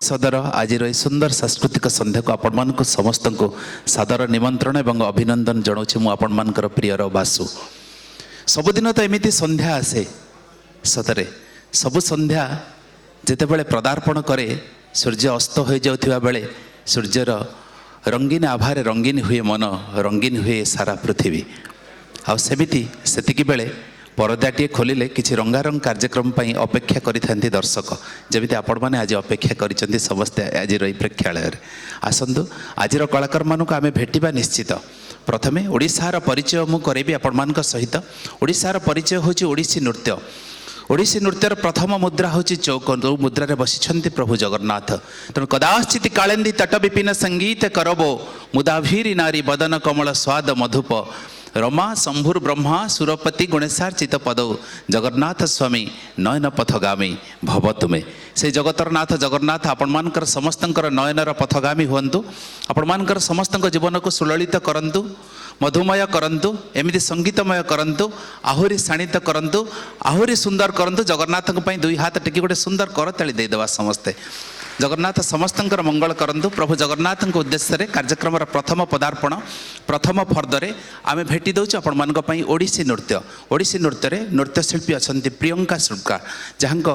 सदर आज सुंदर सांस्कृतिक संध्या को आपण मान समस्त को सादर निमंत्रण एवं अभिनंदन जनाऊँ मु आपण मान प्रियर बासु। सबुदिन तो एमती संध्या आसे सतरे सबु संध्या जितेबाला पदार्पण करे सूर्य अस्त हो जाउथिबा बेले सूर्यर रंगीन आभार रंगीन हुए मन रंगीन हुए सारा पृथ्वी आमिति सेतिकी बेले परदाटी खोलिले किसी रंगारंग कार्यक्रम पर अपेक्षा करिथांती दर्शक जमी आपण मैंने आज अपेक्षा करिसेंती समस्ते आज प्रेक्षालय आसतु आज कलाकार मानक आमे भेटिबा निश्चित। प्रथमे ओडिशार परिचय मु करेबी आपण मानक सहित। ओडिशार परिचय होची ओडिसी नृत्य। ओडिसी नृत्यर प्रथम मुद्रा होची चौक जो मुद्रा बसी प्रभु जगन्नाथ। तेणु कदाचित कालेन्दी तट विपिन संगीत करबो मुदाभीरी नारी बदन कमल स्वाद मधुप रमा शंभुर ब्रह्मा सुरपति गुणेशार्चित पदौ जगन्नाथ स्वामी नयन पथगामी भव तुमे। से जगतरनाथ जगन्नाथ आपण मानकर समस्तंकर नयनर पथगामी हुंतु। आपण मानकर समस्तंक जीवन को सुललित करंतु मधुमय करंतु एमिति संगीतमय करंतु आहुरी शाणित करंतु आहुरी सुंदर करंतु। जगन्नाथ दुई हाथ टेकी गोटे सुंदर करताली देदेवा समस्ते। जगन्नाथ समस्तंकर मंगल करंतु। प्रभु जगन्नाथ उद्देश्य कार्यक्रम प्रथम पदार्पण प्रथम फर्दरे आमे भेटी दौचु आपण मानक पई ओडिसी नृत्य। ओडिसी नृत्य रे नृत्यशिल्पी अछंती प्रियंका सुल्का जहांक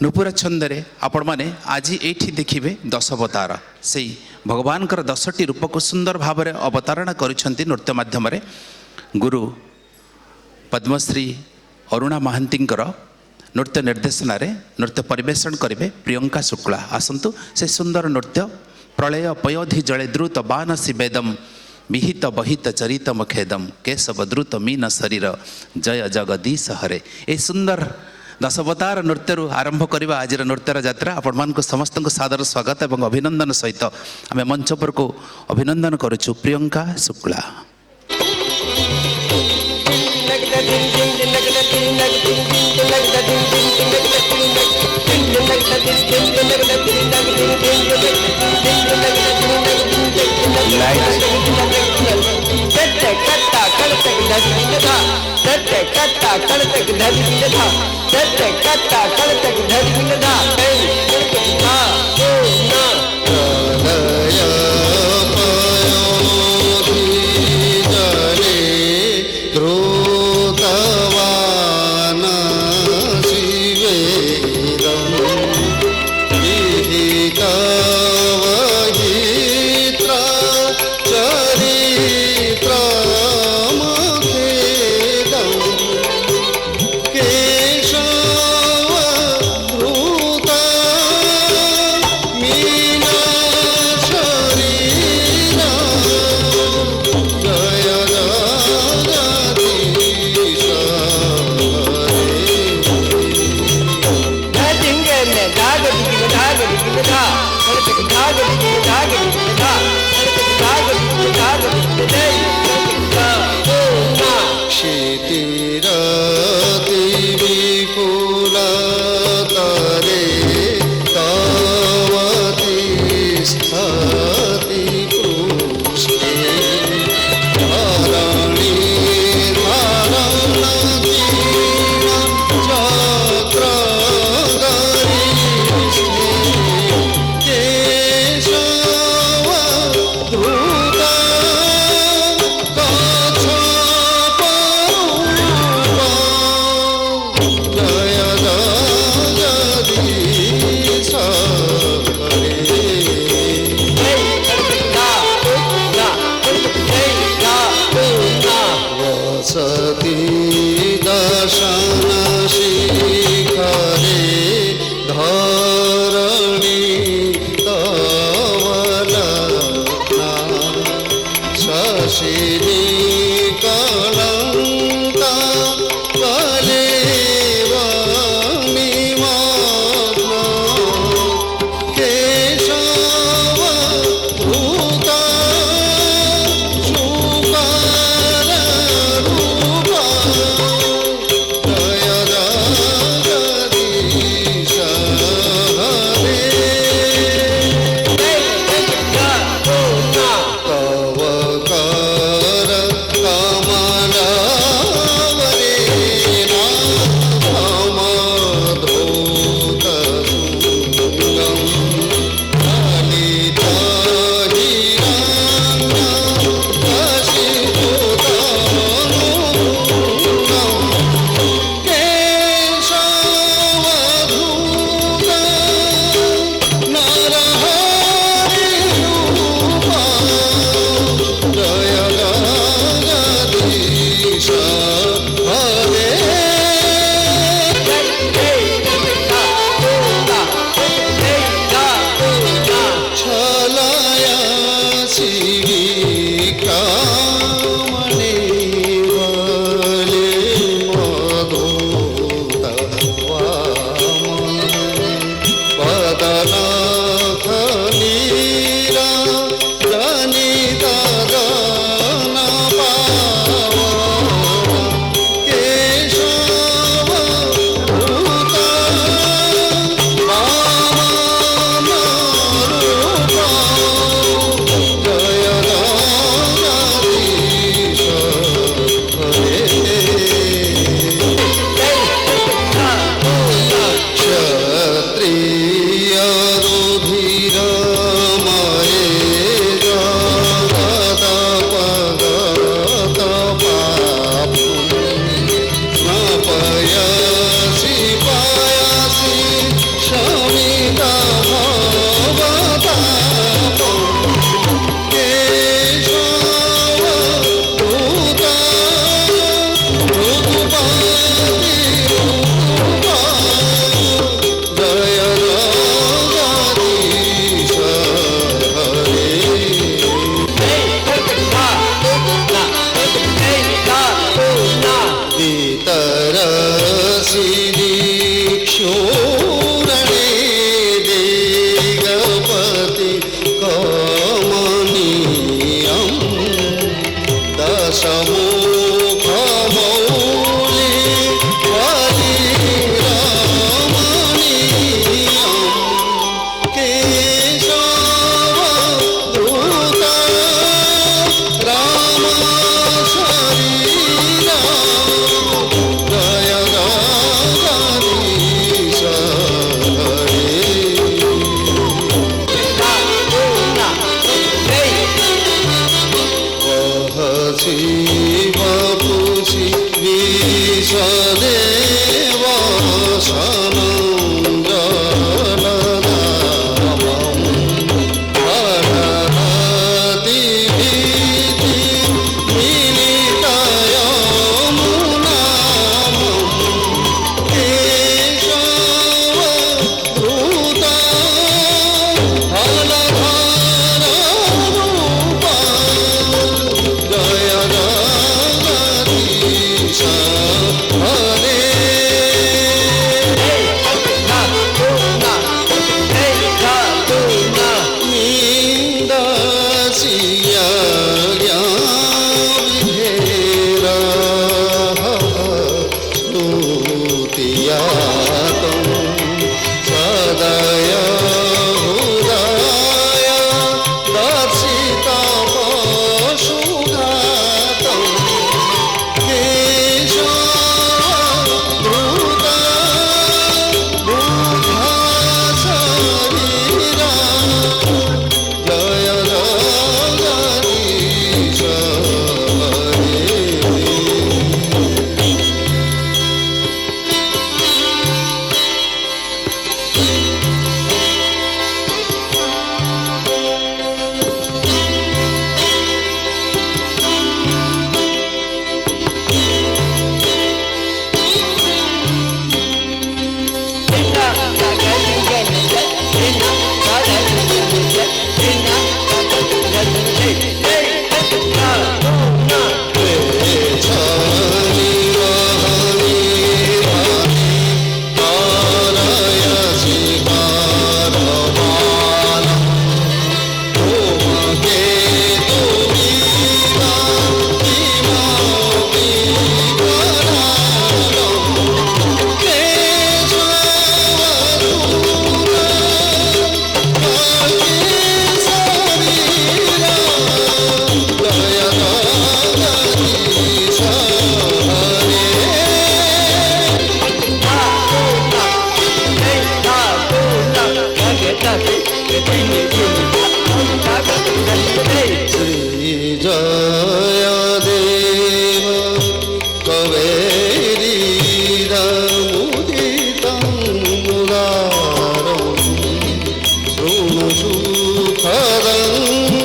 नुपुर छंदरे आपण माने आज एठी देखिबे दशावतार से भगवान कर 10टी रूप को सुंदर भाव में अवतारण करिसेंती नृत्य माध्यम रे। गुरु पद्मश्री अरुणा महांतींकर नृत्य निर्देशना रे नृत्य परिवेषण करेंगे प्रियंका शुक्ला। आसतु से सुंदर नृत्य प्रलय पयोधि जले द्रुत बानसी वेदम विहित बहित चरित मखेदम केशव द्रुत मीन शरीर जय जगदीश हरे। ए सुंदर दशावतार नृत्य आरंभ करवा आज नृत्यर यात्रा। आपण मान समस्त को सादर स्वागत एवं अभिनंदन सहित आम मंच पर को अभिनंदन करुचु प्रियंका शुक्ला।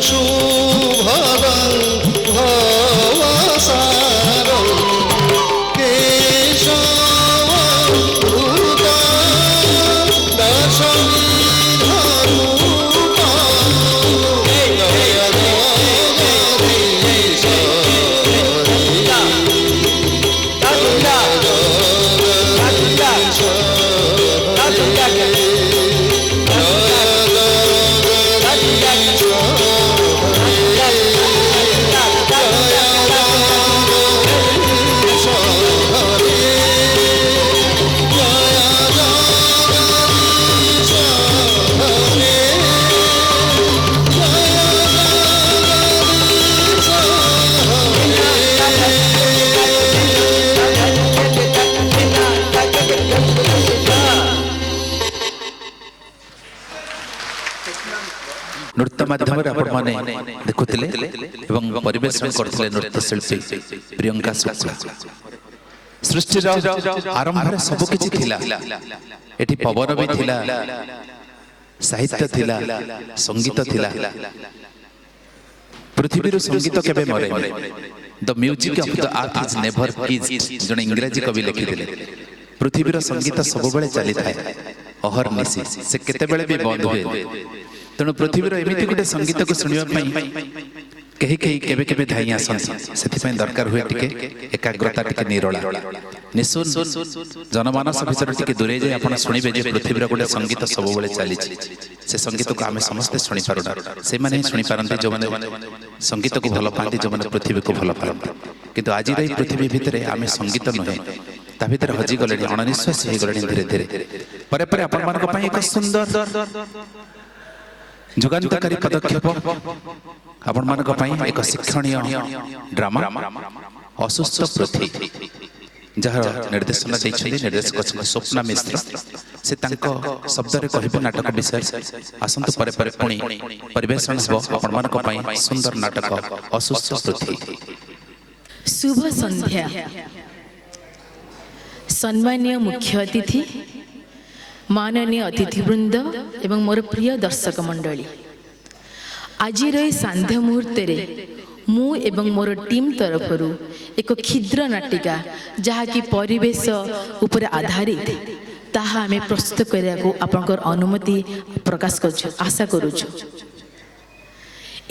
शुभदं भवसारं केशवधूतं नृत्य माध्यम देखुले परिवेशन करथिले नृत्य शिल्पी प्रियंका शुक्ला। सृष्टि आरंभ सब किछि थिला, एठी पवन भी थिला, साहित्य थिला, संगीत थिला। पृथ्वी संगीत केबे मरे, the music of the earth is never is जने इंग्रजी कवि लिखिथिले। पृथ्वी संगीत सब बेले चली थाए अहर्निशी, से केते बेले भी बंद हुए। तेणु पृथ्वीर एमती गोटे संगीत को शुणा कहीं कहीं केबे केबे धाई आसती, से दरकार हुए टिके एकाग्रता टिके निरोला निशुन जनमानस भर टिके दूरे जाए आप शुणवे जे पृथ्वीर गोटे संगीत सब बेले चली। से संगीत को आम समस्ते शुणी पारुना, से मैंने शुणी पारती जो मैंने संगीत को भल पाती, जो मैंने पृथ्वी को भल पाती। किंतु आज पृथ्वी भितर आम संगीत नुहे ता भीतर हजिगले अणनिश्वास हो गले धीरे धीरे। पर आपण एक सुंदर जुगान्तकारी पदक्षेप आपण मानक एक शिक्षणीय ड्रामा असुस्थ पृथ्वी, जहाँ निर्देशन निर्देशक स्वप्ना मिश्र। से शब्द कहे नाटक विषय आसतु पर पुणी परिवेशन आपण मानक सुंदर नाटक असुस्थ पृथ्वी। शुभ संध्या। सम्मानीय मुख्य अतिथि, माननीय अतिथिवृंद एवं मोर प्रिय दर्शक मंडली, आज सांध्य मुहूर्त मु एवं मोर टीम तरफ एक क्षुद्र नाटिका जहाँकि परिवेश उपर आधारित ताहा आमे प्रस्तुत करने को आपनकर अनुमति प्रकाश कर आशा करुछु।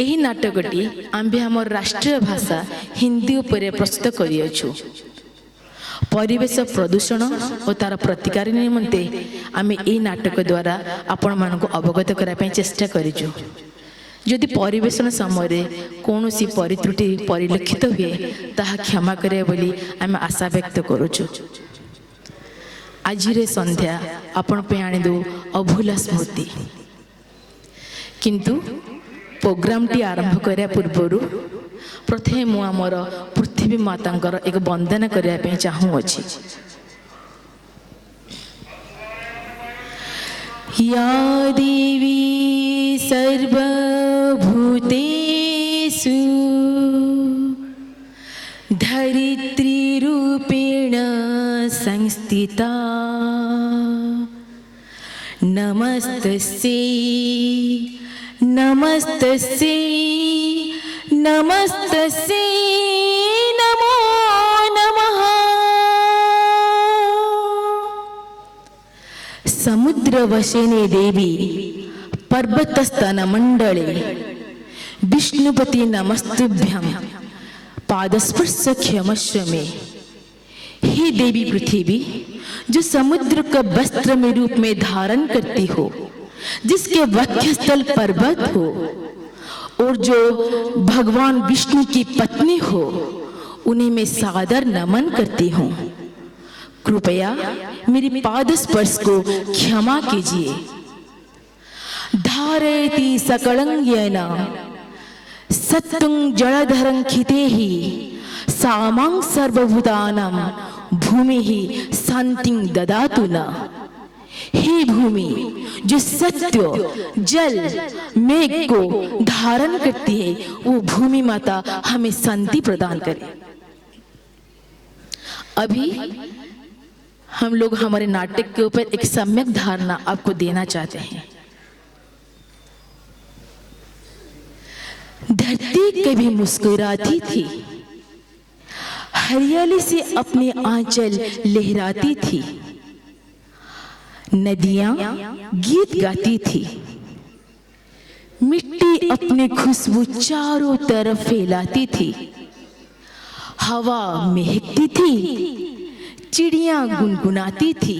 एही नाटकटी आम्भे हमर राष्ट्रीय भाषा हिंदी उपर प्रस्तुत करियछु। परिवेश प्रदूषण और तार प्रतिकार निमंते आमे एही नाटक द्वारा आपण मानको अवगत कराय चेष्टा करिछु। यदि परिवेशन समय कौन सी परित्रुटि परिलक्षित हुए ताहा क्षमा करे बोली आमे आशा व्यक्त करुछु। आज संध्या आपण पे आनी दो अभूला स्मृति, किंतु प्रोग्राम टी आरंभ करिया पूर्वरु प्रथमे मु आमर पृथ्वी मातांकर एक वंदना करिया पे चाहू अछि। या देवी सर्वभूतेषु धरित्रीरूपेण संस्थिता, नमस्तस्यै नमस्तस्यै नमस्तस्यै नमो नमः। समुद्रवशेने देवी पर्वतस्तन मंडले विष्णुपति नमस्तुभ्यं पादस्पर्श क्षमस्व मे। हे देवी पृथ्वी, जो समुद्र का वस्त्र में रूप में धारण करती हो, जिसके वक्षस्थल पर्वत हो और जो भगवान विष्णु की पत्नी हो, उन्हें मैं सादर नमन करती हूँ। कृपया मेरी पाद स्पर्श को क्षमा कीजिए। धारयति सकलं येन सत्तुं जलधरं खितेहि सामां सर्वभूतानां भूमिः शान्तिं ददातु न। हे भूमि, जो सत्य जल मेघ को धारण करती है, वो भूमि माता हमें शांति प्रदान करे। अभी हम लोग हमारे नाटक के ऊपर एक सम्यक धारणा आपको देना चाहते हैं। धरती कभी मुस्कुराती थी, हरियाली से अपने आंचल लहराती थी, नदियां गीत गाती थी, मिट्टी अपनी खुशबू चारों तरफ फैलाती थी, हवा महकती थी, चिड़ियां गुनगुनाती थी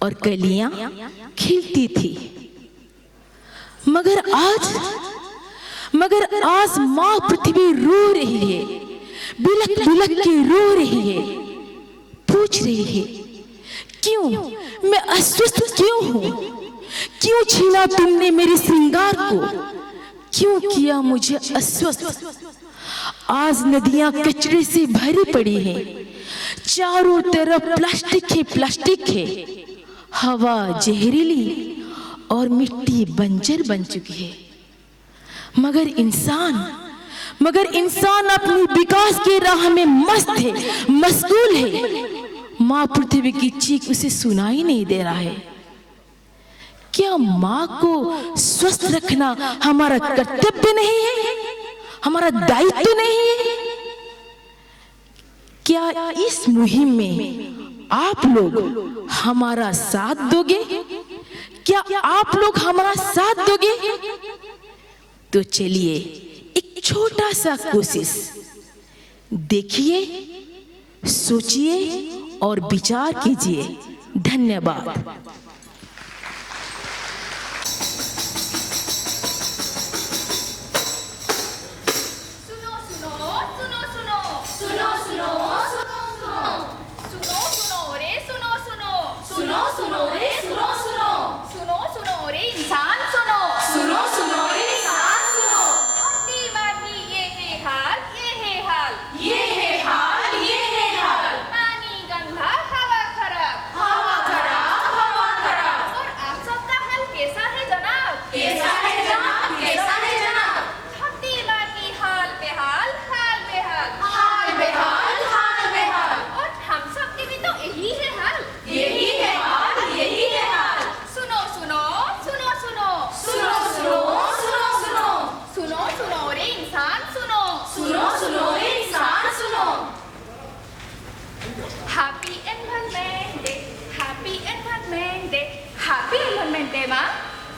और कलियां खिलती थी। मगर आज माँ पृथ्वी रो रही है, बिलख बिलख के रो रही है, पूछ रही है क्यों मैं अस्वस्थ क्यों हूँ, क्यों छीना तुमने मेरे श्रृंगार को, क्यों किया मुझे अस्वस्थ। आज नदियां कचरे से भरी पड़ी हैं, चारों तरफ प्लास्टिक है, हवा जहरीली और मिट्टी बंजर बन चुकी है। मगर इंसान अपनी विकास की राह में मस्त है, मशगूल है। माँ पृथ्वी की चीख उसे सुनाई नहीं दे रहा है। क्या माँ को स्वस्थ रखना हमारा कर्तव्य नहीं है, हमारा दायित्व नहीं है? क्या इस मुहिम में आप लोग हमारा साथ दोगे? क्या आप लोग हमारा साथ दोगे? तो चलिए एक छोटा सा कोशिश देखिए, सोचिए और विचार कीजिए। धन्यवाद।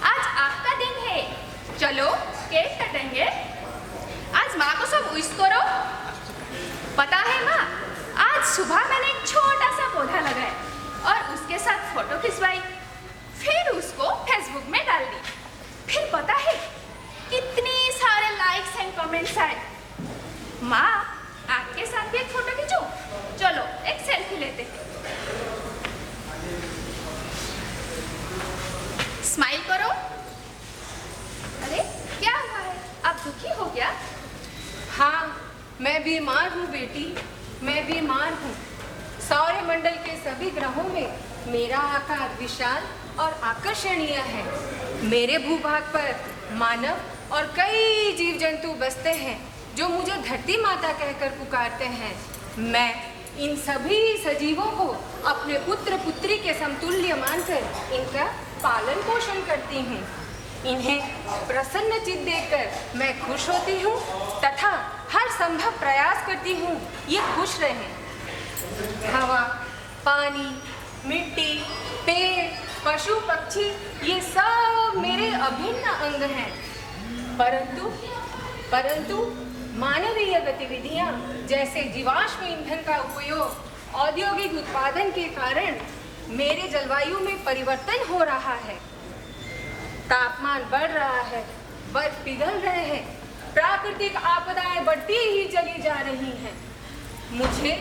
आज आपका दिन है, चलो केक कटेंगे। आज माँ को सब विश करो। पता है माँ, आज सुबह मैंने एक छोटा सा पौधा लगाया और उसके साथ फोटो खिंचवाई, फिर उसको फेसबुक में डाल दी। फिर पता है कितने सारे लाइक्स एंड कमेंट्स आए। माँ, आपके साथ भी एक फोटो खींचो, चलो एक सेल्फी लेते हैं। स्माइल करो। अरे क्या हुआ है, आप दुखी हो क्या? हाँ, मैं बीमार हूँ बेटी, मैं बीमार हूँ। सौरमंडल के सभी ग्रहों में मेरा आकार विशाल और आकर्षणीय है। मेरे भूभाग पर मानव और कई जीव जंतु बसते हैं जो मुझे धरती माता कहकर पुकारते हैं। मैं इन सभी सजीवों को अपने पुत्र पुत्री के समतुल्य मानकर इनका पालन पोषण करती हूँ। इन्हें प्रसन्न चित्त देखकर मैं खुश होती हूँ तथा हर संभव प्रयास करती हूँ ये खुश रहें। हवा, पानी, मिट्टी, पेड़, पशु पक्षी ये सब मेरे अभिन्न अंग हैं। परंतु मानवीय गतिविधियाँ जैसे जीवाश्म ईंधन का उपयोग औद्योगिक उत्पादन के कारण मेरे जलवायु में परिवर्तन हो रहा है। तापमान बढ़ रहा है, बर्फ पिघल रहे हैं, प्राकृतिक आपदाएं बढ़ती ही चली जा रही हैं। मुझे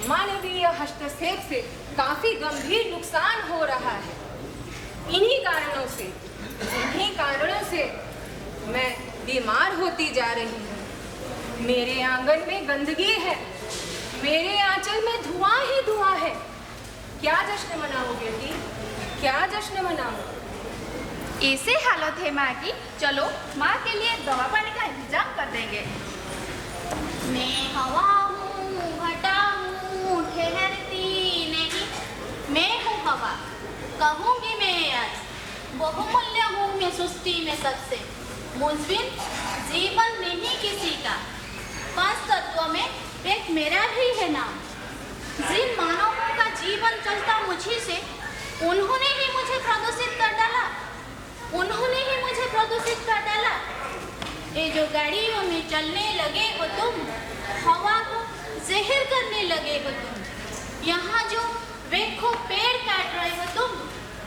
मानवीय हस्तक्षेप से काफी गंभीर नुकसान हो रहा है। इन्हीं कारणों से मैं बीमार होती जा रही हूँ। मेरे आंगन में गंदगी है, मेरे आंचल में धुआं ही धुआं है। क्या जश्न मनाओ बेटी, क्या जश्न मनाओ? ऐसे हालत है माँ की, चलो माँ के लिए दवा पानी का इंतजाम कर देंगे। मैं हवा हूँ, घटा हूँ, ठहरती नहीं। मैं हूँ हवा, कहूँगी मैं आज। बहुमूल्य हूँ मैं सृष्टि में सबसे। मुझबिन जीवन नहीं किसी का। 5 तत्वों में एक मेरा भी है नाम। जिन मानवों का जीवन चलता मुझी से, उन्होंने ही मुझे प्रदूषित कर डाला। उन्होंने ही मुझे प्रदूषित कर डाला। ये जो गाड़ियों में चलने लगे हो तुम, हवा को जहर करने लगे हो तुम। यहाँ जो बेखो पेड़ काट रहे हो तुम,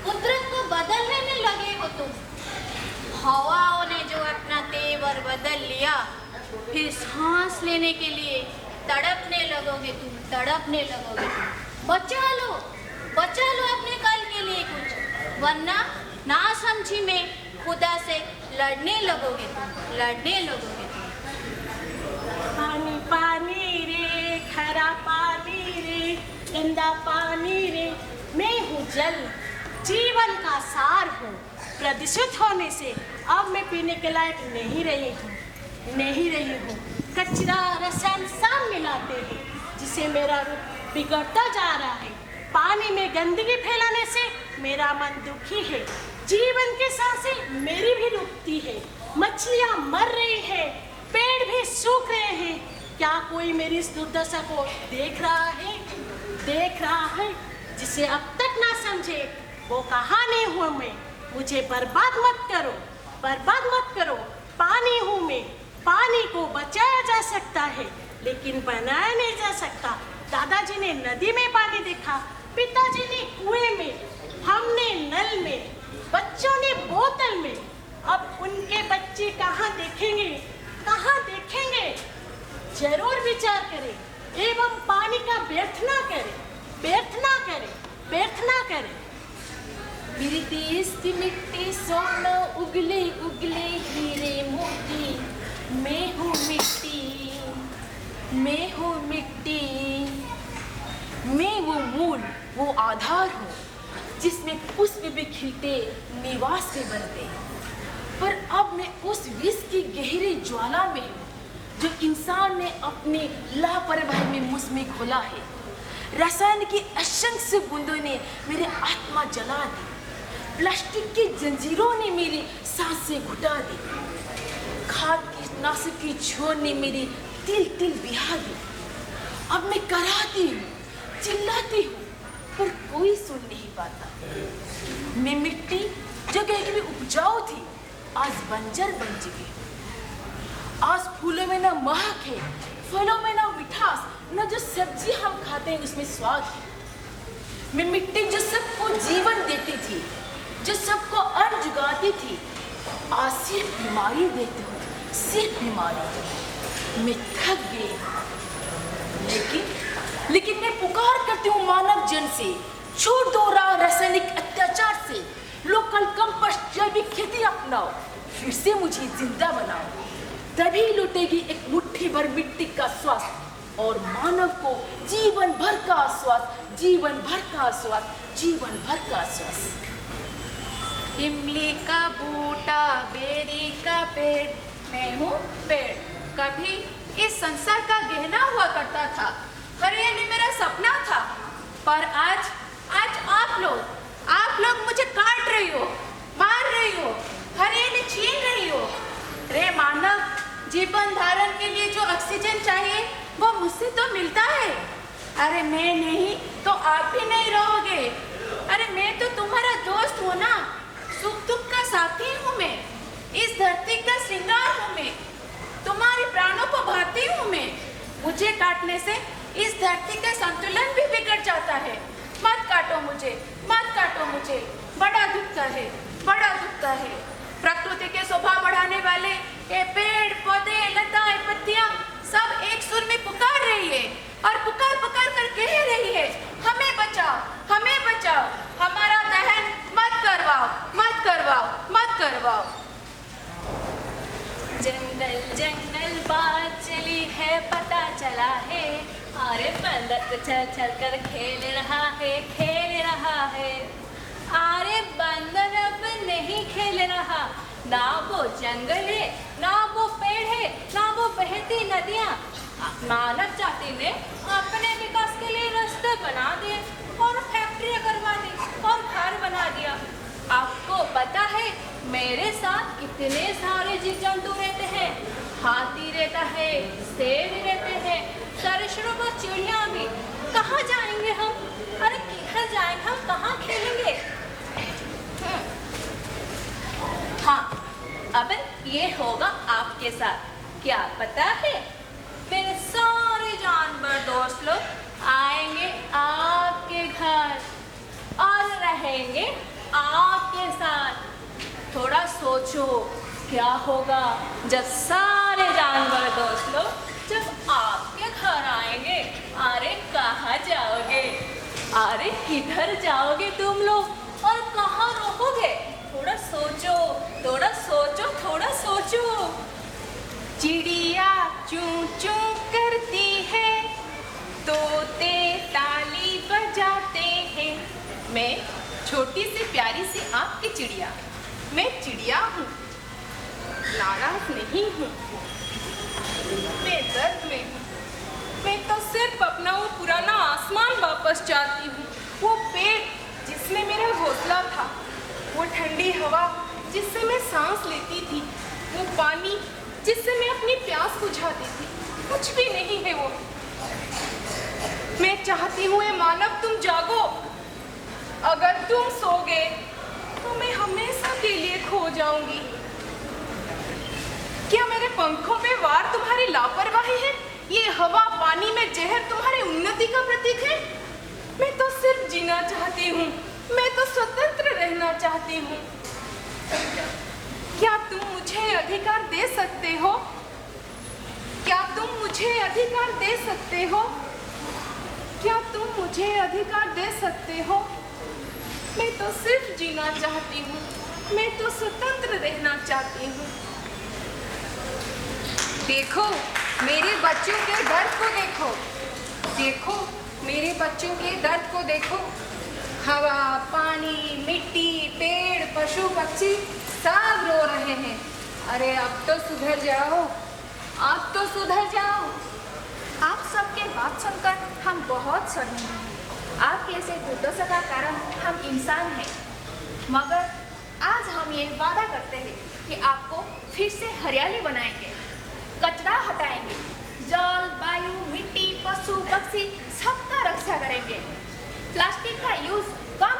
कुदरत को बदलने में लगे हो तुम। हवाओं ने जो अपना तेवर बदल लिया, फिर सांस लेने के लिए तड़पने लगोगे तुम, तड़पने लगोगे तुम। बचा लो अपने कल के लिए कुछ, वरना ना समझी में खुदा से लड़ने लगोगे तुम, लड़ने लगोगे तुम। पानी पानी रे, खरा पानी रे, गंदा पानी रे, मैं हूँ जल, जीवन का सार हूँ। प्रदूषित होने से अब मैं पीने के लायक नहीं रही हूँ। कचरा रसायन सब मिलाते हैं, जिससे मेरा रूप बिगड़ता जा रहा है। पानी में गंदगी फैलाने से मेरा मन दुखी है। जीवन की सांसें मेरी भी रुकती है। मछलियाँ मर रही है, पेड़ भी सूख रहे हैं। क्या कोई मेरी इस दुर्दशा को देख रहा है? जिसे अब तक ना समझे वो कहानी हूँ मैं। मुझे बर्बाद मत करो। पानी हूँ मैं। पानी को बचाया जा सकता है, लेकिन बनाया नहीं जा सकता। दादाजी ने नदी में पानी देखा, पिताजी ने कुएं में, हमने नल में, बच्चों ने बोतल में। अब उनके बच्चे कहाँ देखेंगे? जरूर विचार करें एवं पानी का व्यर्थ ना करें। मेरे देश की मिट्टी सोना, उगले उगले हीरे मोती। मैं हूँ मिट्टी, मैं वो मूल, वो आधार हूँ जिसमें पुष्प भी खिलते, निवास भी बनते। पर अब मैं उस विष की गहरी ज्वाला में हूँ जो इंसान ने अपनी लापरवाही में मुझ में घोला है। रसायन की असंख्य बूंदों ने मेरी आत्मा जला दी। प्लास्टिक की जंजीरों ने मेरी सांसें घुटा दी। खाद कीटनाशक की छोर ने मेरी तिल बिहा दी। अब मैं कराहती हूँ, चिल्लाती हूँ, पर कोई सुन नहीं पाता। मैं मिट्टी जो कहीं भी उपजाऊ थी, आज बंजर बन चुकी। आज फूलों में ना महक है, फलों में ना मिठास, ना जो सब्जी हम खाते हैं उसमें स्वाद है। मैं मिट्टी जो सबको जीवन देती थी, जो सबको अन्न जुगाती थी, आज सिर्फ बीमारी देती हूँ, सिर्फ बीमारी। मैं थक गई, लेकिन मैं पुकार करती हूँ मानव जन से, छोड़ दो रासायनिक अत्याचार से, लोकल कंपोस्ट जैविक खेती अपनाओ, फिर से मुझे जिंदा बनाओ। तभी लुटेगी एक मुट्ठी भर मिट्टी का स्वास्थ्य और मानव को जीवन भर का आश्वास। इमली का बूटा, बेरी का पेड़, मैं हूँ पेड़। कभी इस संसार का गहना हुआ करता था, हरियाली मेरा सपना था। पर आज आप लोग मुझे काट रही हो, मार रही हो, हरियाली छीन रही हो। रे मानव, जीवन धारण के लिए जो ऑक्सीजन चाहिए वो मुझसे तो मिलता है। अरे मैं नहीं तो आप भी नहीं रहोगे। अरे मैं तो तुम्हारा दोस्त हूँ ना, सुख दुख का साथी हूँ मैं, इस धरती का श्रृंगार हूँ मैं, तुम्हारे प्राणों को भाती हूँ मैं। मुझे काटने से इस धरती का संतुलन भी बिगड़ जाता है। मत काटो मुझे, बड़ा दुखता है। प्रकृति के शोभा बढ़ाने वाले ये पेड़ पौधे, लताएं, पत्तियां सब एक सुर में पुकार रही है और पुकार कर कह रही है, हमें बचाओ, हमारा दहन मत करवाओ। जंगल बात चली है, पता चला है। अरे बंदर चल कर खेल रहा है। अरे बंदर अब नहीं खेल रहा। ना वो जंगल है, ना वो पेड़ है, ना वो बहती नदियाँ। मानव जाति ने अपने विकास के लिए रास्ते बना दिए और फैक्ट्रियाँ करवा दी और घर बना दिया। आपको पता है मेरे साथ कितने सारे जीव जंतु रहते हैं? रहता है, सेब भी रहते हैं, दरअसल पर चिड़िया भी। कहाँ जाएंगे हम? अरे किधर जाएंगे हम? कहाँ खेलेंगे? हाँ, अब ये होगा आपके साथ। क्या पता है, मेरे सारे जानवर दोस्त लोग आएंगे आपके घर और रहेंगे आपके साथ। थोड़ा सोचो क्या होगा जब सारे जानवर दोस्त लोग जब आपके घर आएंगे। अरे कहाँ जाओगे? अरे किधर जाओगे तुम लोग और कहाँ रहोगे? थोड़ा सोचो, थोड़ा सोचो, थोड़ा सोचो। चिड़िया चूं चूं करती है, तोते ताली बजाते हैं। मैं छोटी सी प्यारी सी आपकी चिड़िया, मैं चिड़िया हूँ, नाराज नहीं हूँ, मैं दर्द में हूँ। मैं तो सिर्फ अपना वो पुराना आसमान वापस चाहती हूँ, वो पेड़ जिसमें मेरा घोंसला था, वो ठंडी हवा जिससे मैं सांस लेती थी, वो पानी जिससे मैं अपनी प्यास बुझाती थी। कुछ भी नहीं है वो। मैं चाहती हूँ ये मानव तुम जागो। अगर तुम सोगे तो मैं हमेशा के लिए खो जाऊंगी। क्या मेरे पंखों पे वार तुम्हारी लापरवाही है? ये हवा पानी में जहर तुम्हारी उन्नति का प्रतीक है? मैं तो सिर्फ जीना चाहती हूँ, मैं तो स्वतंत्र रहना चाहती हूँ। क्या तुम मुझे अधिकार दे सकते हो? क्या तुम मुझे अधिकार दे सकते हो? क्या तुम मुझे अधिकार दे सकते हो? मैं तो सिर्फ जीना चाहती हूँ, मैं तो स्वतंत्र रहना चाहती हूँ। देखो मेरे बच्चों के दर्द को देखो, देखो मेरे बच्चों के दर्द को देखो। हवा, पानी, मिट्टी, पेड़, पशु पक्षी सब रो रहे हैं। अरे अब तो सुधर जाओ, अब तो सुधर जाओ। आप सबके बात सुनकर हम बहुत शर्मिंदा हैं। आपके ऐसे दुर्दशा का कारण हम इंसान हैं, मगर आज हम ये वादा करते हैं कि आपको फिर से हरियाली बनाएंगे, कचरा हटाएंगे, जल, वायु, मिट्टी, पशु पक्षी सबका रक्षा करेंगे, प्लास्टिक का यूज कम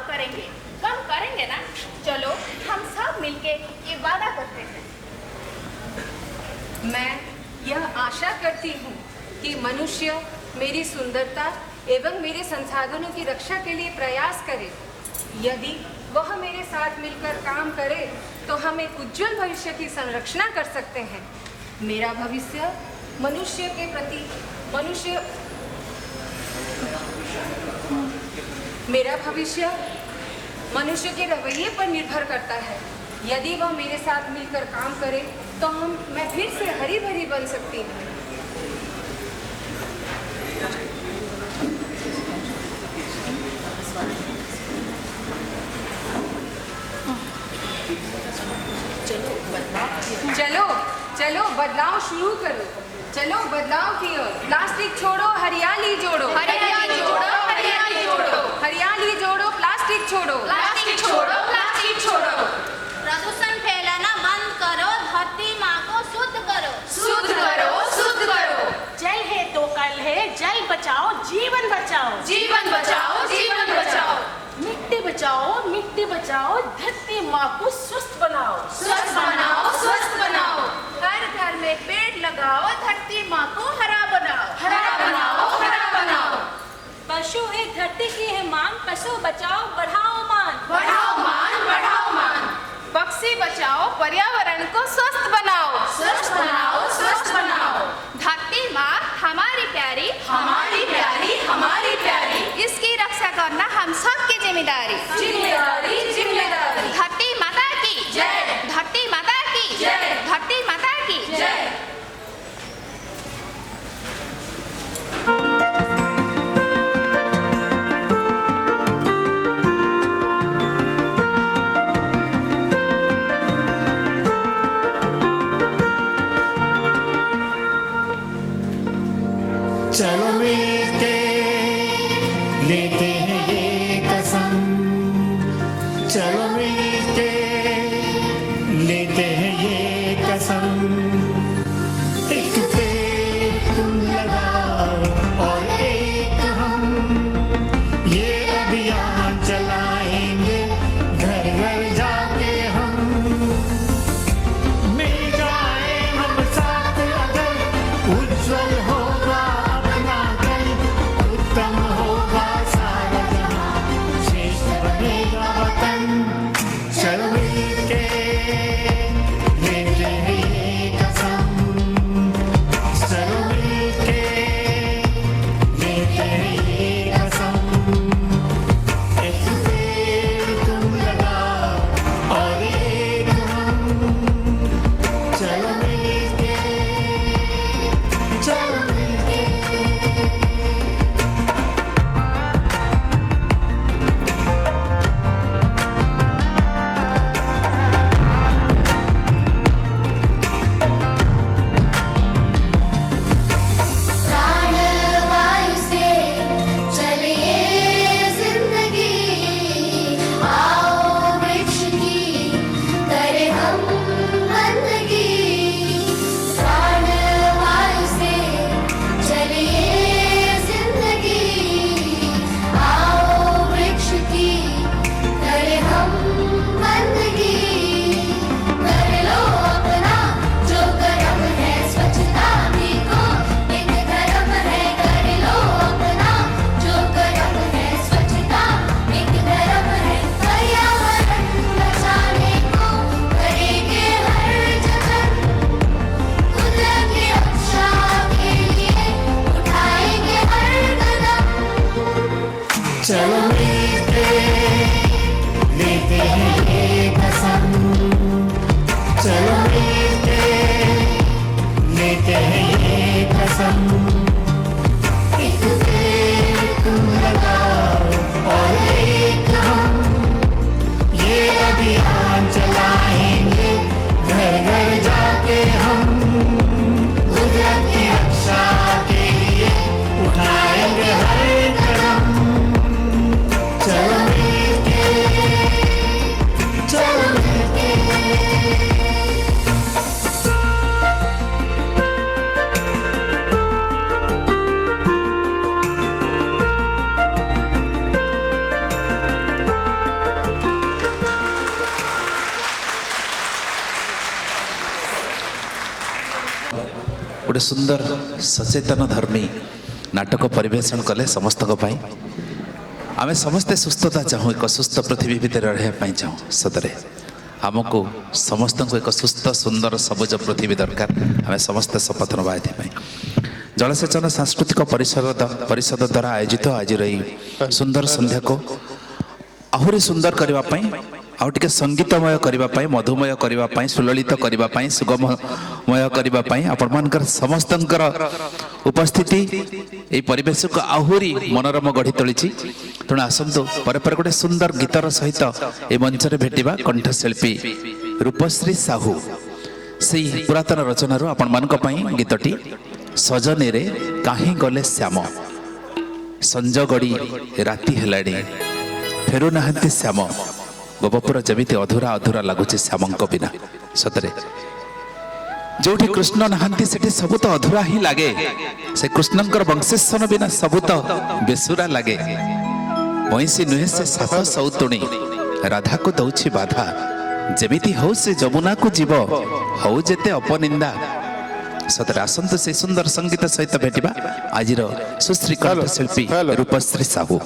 करेंगे ना? चलो हम सब मिलके ये वादा करते हैं। मैं यह आशा करती हूँ कि मनुष्य मेरी सुंदरता एवं मेरे संसाधनों की रक्षा के लिए प्रयास करे। यदि वह मेरे साथ मिलकर काम करे तो हम एक उज्जवल भविष्य की संरक्षणा कर सकते हैं। मेरा भविष्य मनुष्य के प्रति मेरा भविष्य मनुष्य के रवैये पर निर्भर करता है। यदि वह मेरे साथ मिलकर काम करे तो मैं फिर से हरी भरी बन सकती हूँ। चलो बदलाव शुरू करो। चलो बदलाव की ओर। प्लास्टिक छोड़ो, हरियाली जोड़ो। हरियाली जोड़ो, हरियाली जोड़ो। हरियाली जोड़ो, प्लास्टिक छोड़ो। प्लास्टिक छोड़ो, प्लास्टिक छोड़ो। प्रदूषण फैलाना बंद करो, धरती माँ को शुद्ध करो। शुद्ध करो, शुद्ध करो। जल है तो कल है, जल बचाओ, जीवन बचाओ। जीवन बचाओ, जीवन बचाओ। मिट्टी बचाओ, मिट्टी बचाओ, धरती माँ को स्वस्थ बनाओ। स्वस्थ बनाओ, स्वस्थ बनाओ। हर घर में पेड़ लगाओ, धरती माँ को हरा बनाओ। हरा बनाओ, हरा बनाओ। पशु है धरती की है मान, पशु बचाओ, बढ़ाओ मान। बढ़ाओ मान, बढ़ाओ मान। पक्षी बचाओ, पर्यावरण को स्वस्थ बनाओ। स्वस्थ बनाओ, स्वस्थ बनाओ। धरती माँ हमारी प्यारी, हमारी प्यारी, हमारी प्यारी। इसकी रक्षा करना हम सबकी जिम्मेदारी। जिम्मेदारी, जिम्मेदारी। धरती माता की जय। धरती माता की जय। धरती माता की जय। चलो मिलके लेते हैं ये कसम, गोटे सुंदर सचेतन धर्मी नाटक परिवेषण कले समस्त आम समस्ते सुस्थता चाहूँ एक सुस्थ पृथ्वी भितर रहा चाहूँ सतरे आमको समस्त को एक सुस्थ सुंदर सबुज पृथ्वी दरकार आम समस्ते शपथ नवा ये जलसेचन सांस्कृतिक परिषद द्वारा आयोजित आज सुंदर संध्या को आहुरी सुंदर करने आउ टिके संगीतमय करने मधुमय करने सुललित करने सुगममय करने आपण मानकर समस्तंकर उपस्थिति ये परिवेश को आहुरी मनोरम गढ़ी तोली तेणु आसतु पर गोटे सुंदर गीतर सहित ये मंच में भेटा कंठशिल्पी रूपश्री साहू से पुरातन रचनारू आपण मान गीतटी सजनी रे काहीं गले श्याम संज गड़ी राति हेलाड़ी फेरु नाहंती श्याम गोपपुर जमीती अधूरा अधूरा लगुच श्यामंक बिना सतरे जोठी कृष्ण नाहंती सेठी सबु तो अधूरा ही लगे से कृष्णंकर वंशेषण बिना सबु तो बेसुरा लगे वैसी नुहे से सात सौतुणी राधा को दौछि बाधा जेमिति हो से जमुना को जीव हो जेते अपनिंदा सतरे आसंतु से सुंदर संगीत सहित भेटिबा आजिर सुश्री कंठशिल्पी रूपश्री साहू।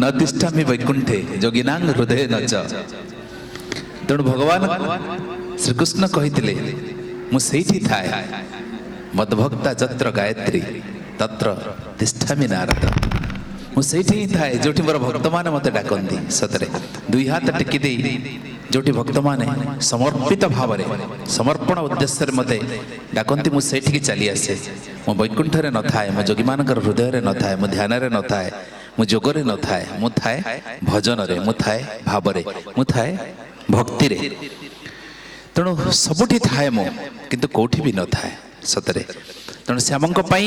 न तिष्ठामि वैकुंठे जोगिनांग हृदय नच। तेणु भगवान श्रीकृष्ण कही मुझे थाए मद्भक्ता जत्र गायत्री तत्र तिष्ठामि नारद। मुझे थाए जो मोर भक्त मैंने मत डाकती सतरे दुई हाथ टेकी दे जो भक्त मैंने समर्पित भाव समर्पण उद्देश्य मत डाकती मुझे चली आसे। मो वैकुंठ न थाए मो जोगी मान हृदय न थाए मो ध्यान न थाए मु जोगरे न थाए मु थाए भजन रे मु थाए भाव रे मु थाए भक्ति रे। तेणु सबुठी थाए मु किंतु कोठी भी न थाए सतरे। तेणु श्यामंक पई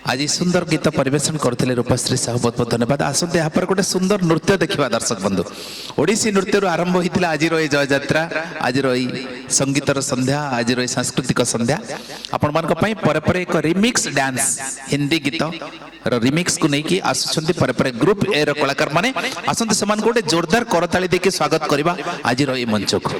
आज सुंदर गीत परिवेशन करते रूपश्री साहू बहुत बहुत धन्यवाद। आसते यहाँ पर गोटे सुंदर नृत्य देखा दर्शक बंधु। ओडिसी नृत्य आरंभ होता आज रही जय यात्रा आज रही संगीतर संध्या आज रही सांस्कृतिक संध्या आपण मान पर एक रिमिक्स डांस हिंदी गीत रिमिक्स को लेकिन आसुंच पर ग्रुप ए रो कलाकार माने आसते से गोटे जोरदार करताली देके स्वागत करवा आज रही मंच को।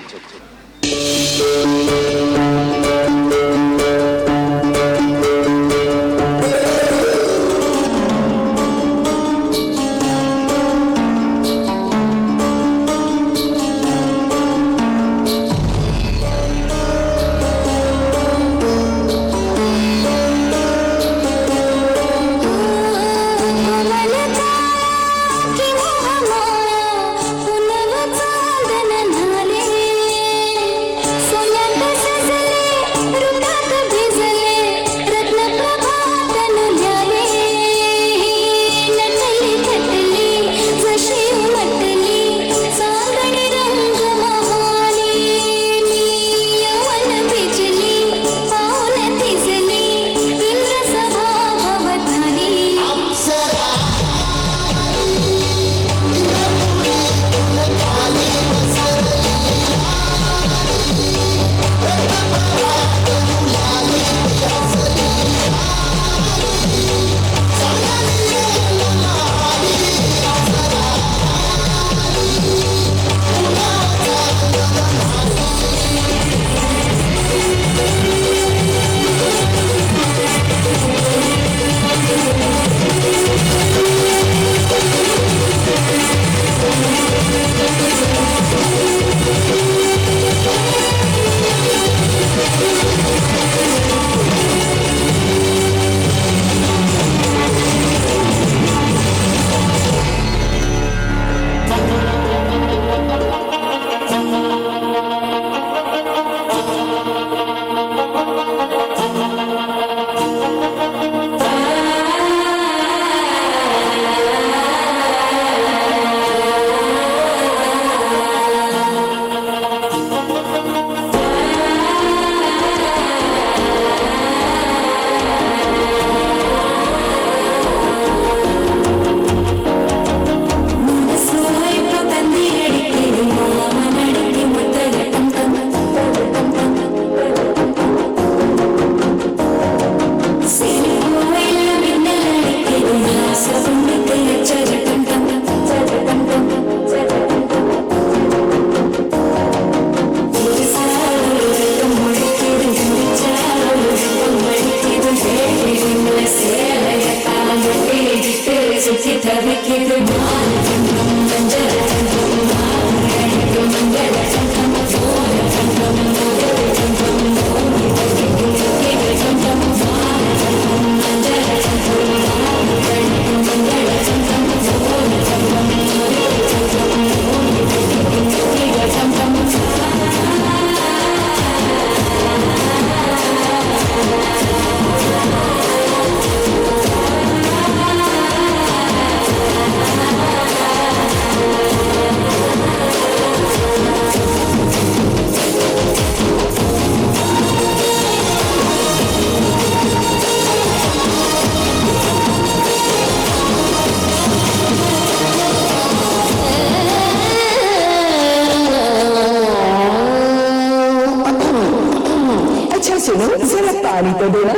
पानी तो देना।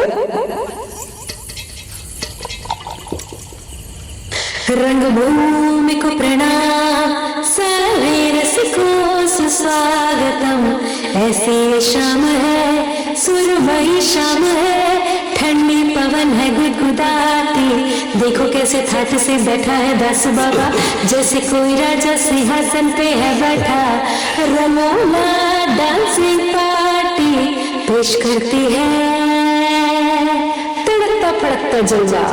रंगभूमि को प्रणाम, सर्वे रसिकों सुस्वागतम। ऐसी शाम है, सुरमई शाम है, ठंडी पवन है गुदगुदाती, देखो कैसे ठाठ से बैठा है दास बाबा, जैसे कोई राजा सिंहासन पे है बैठा। रमोला डांसिंग पार्टी पेश करती है तड़कता फड़कता जलवा।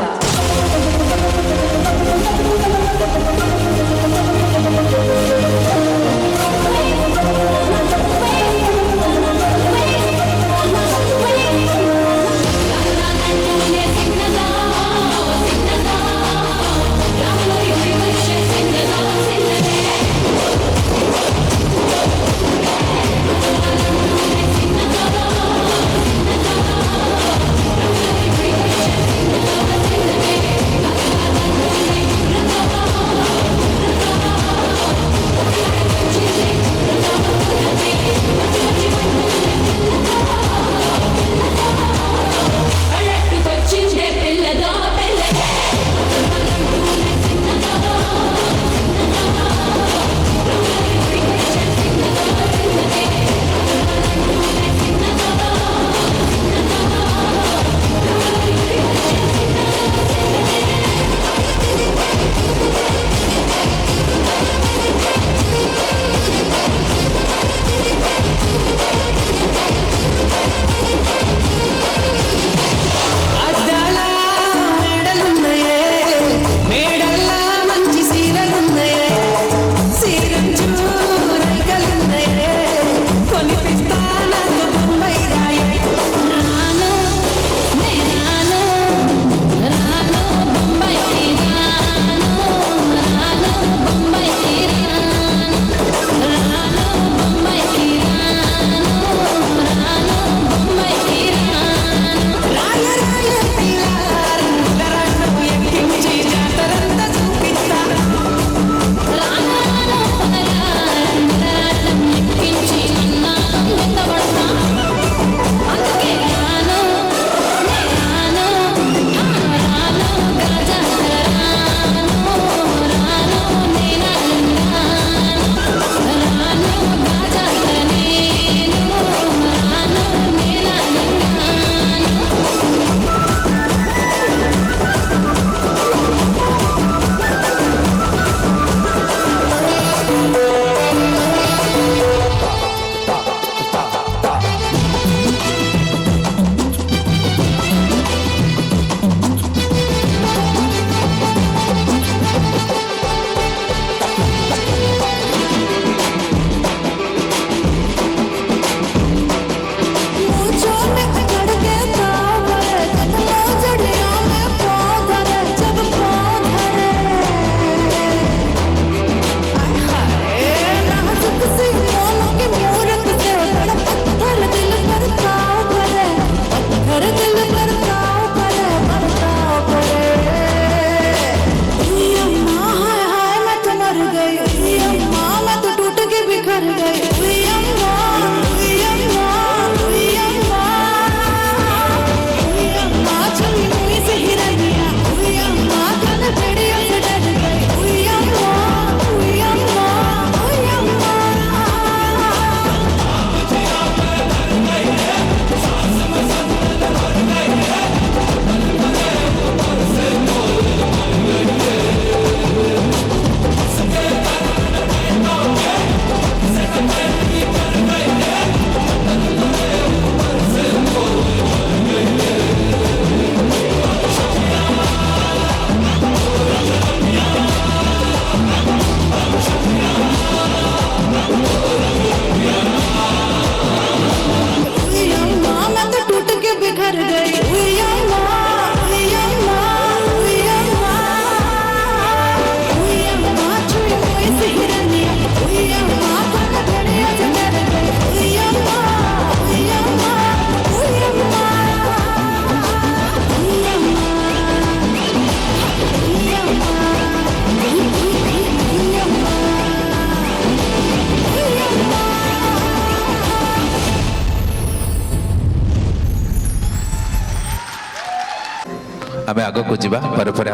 आम आग को जा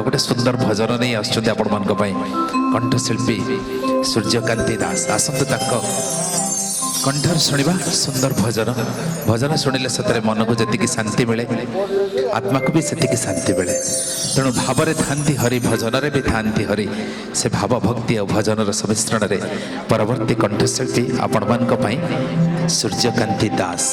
गोटे सुंदर भजन नहीं आपण कंठशिल्पी सूर्यकांति दास आसतु कंठर शुणा सुंदर भजन भजन शुणिले सतरे मन को जी शांति मिले आत्मा को भी से शांति मिले तेणु भाव था हरि भजन भी था हरि से भाव भक्ति और भजन सम्मिश्रण में परवर्ती कंठशिल्पी आपण मान सूर्यकांति दास।